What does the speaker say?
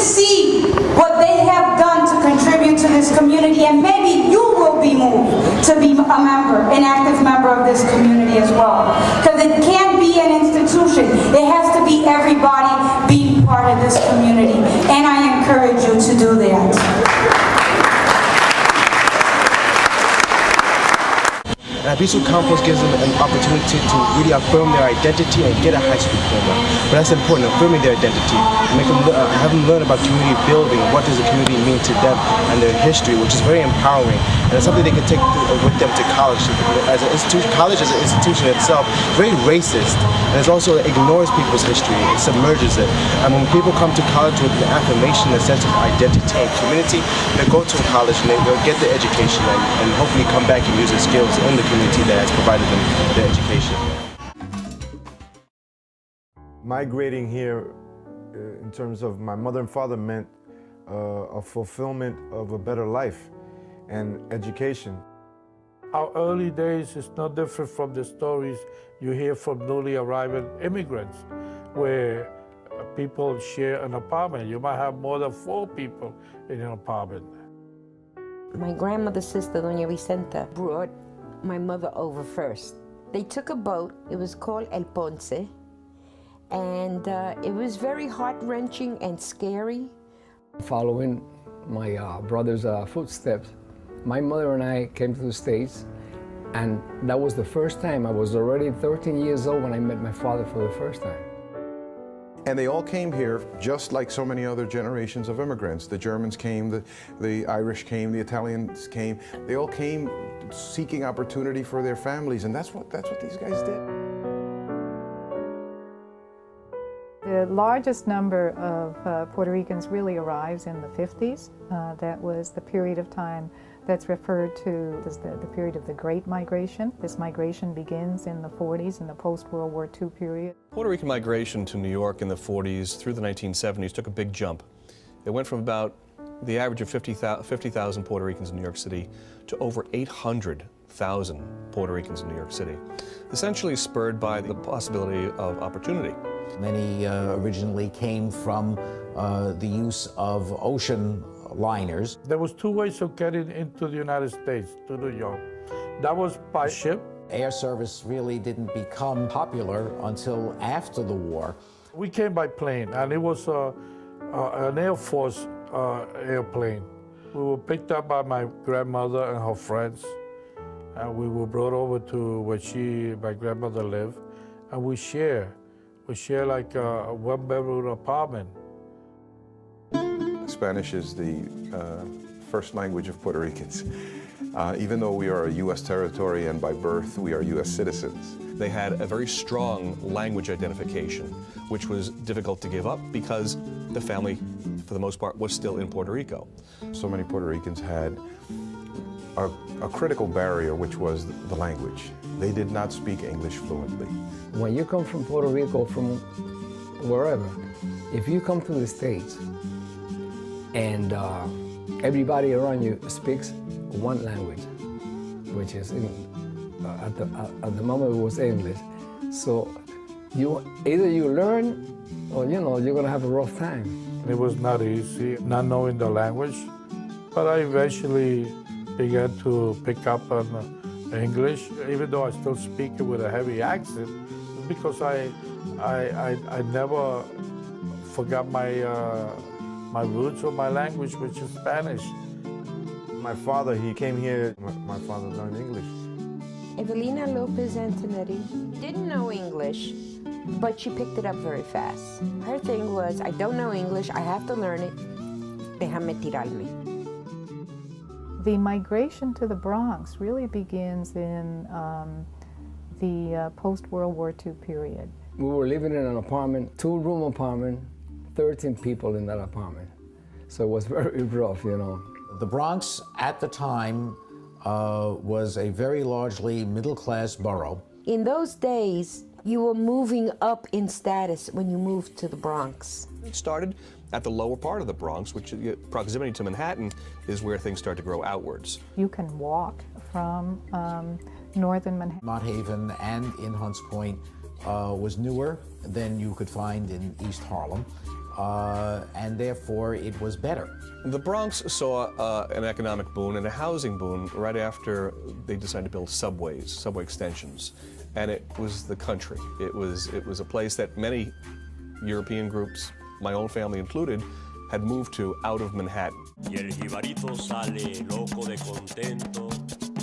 see what they have done to contribute to this community, and maybe you will be moved to be a member, an active member of this community as well. Because it can't be an institution. It has to be everybody being part of this community, and I encourage you to do that. And a peaceful compost gives them an opportunity to really affirm their identity and get a high school diploma. But that's important, affirming their identity, make them, have them learn about community building, what does the community mean to them and their history, which is very empowering. And it's something they can take with them to college. As an institution, college as an institution itself, very racist, and it also ignores people's history, it submerges it. And when people come to college with an affirmation, a sense of identity and community, they go to college and they'll get the education and hopefully come back and use their skills in the community that has provided them their education. Migrating here in terms of my mother and father meant a fulfillment of a better life and education. Our early days is no different from the stories you hear from newly arriving immigrants, where people share an apartment. You might have more than 4 people in an apartment. My grandmother's sister, Doña Vicenta, brought my mother over first. They took a boat, it was called El Ponce, and it was very heart-wrenching and scary. Following my brother's footsteps, my mother and I came to the States, and that was the first time. I was already 13 years old when I met my father for the first time. And they all came here just like so many other generations of immigrants. The Germans came, the Irish came, the Italians came. They all came seeking opportunity for their families, and that's what these guys did. The largest number of Puerto Ricans really arrives in the 50s. That was the period of time that's referred to as the period of the Great Migration. This migration begins in the 40s, in the post-World War II period. Puerto Rican migration to New York in the 40s through the 1970s took a big jump. It went from about the average of 50,000 Puerto Ricans in New York City to over 800,000 Puerto Ricans in New York City, essentially spurred by the possibility of opportunity. Many originally came from the use of ocean liners. There was 2 ways of getting into the United States, to New York. That was by ship. Air service really didn't become popular until after the war. We came by plane, and it was an Air Force airplane. We were picked up by my grandmother and her friends, and we were brought over to where my grandmother lived, and we share like a 1-bedroom apartment. Spanish is the first language of Puerto Ricans. Even though we are a U.S. territory and by birth we are U.S. citizens. They had a very strong language identification, which was difficult to give up because the family, for the most part, was still in Puerto Rico. So many Puerto Ricans had a critical barrier, which was the language. They did not speak English fluently. When you come from Puerto Rico, from wherever, if you come to the States and everybody around you speaks one language, which is at the moment it was English. So either you learn or you're gonna have a rough time. It was not easy, not knowing the language, but I eventually began to pick up on English, even though I still speak it with a heavy accent, because I never forgot my roots or my language, which is Spanish. My father, he came here, my father learned English. Evelina Lopez Antonetti didn't know English, but she picked it up very fast. Her thing was, I don't know English, I have to learn it, déjame tirarme. The migration to the Bronx really begins in the post-World War II period. We were living in an apartment, 2-room apartment, 13 people in that apartment. So it was very rough, The Bronx at the time was a very largely middle-class borough. In those days, you were moving up in status when you moved to the Bronx. It started at the lower part of the Bronx, which proximity to Manhattan is where things start to grow outwards. You can walk from northern Manhattan. Mott Haven and in Hunts Point was newer than you could find in East Harlem. and therefore it was better. The Bronx saw an economic boom and a housing boom right after they decided to build subway extensions. And it was the country. It was a place that many European groups, my own family included, had moved to out of Manhattan. Y el jibarito sale loco de contento.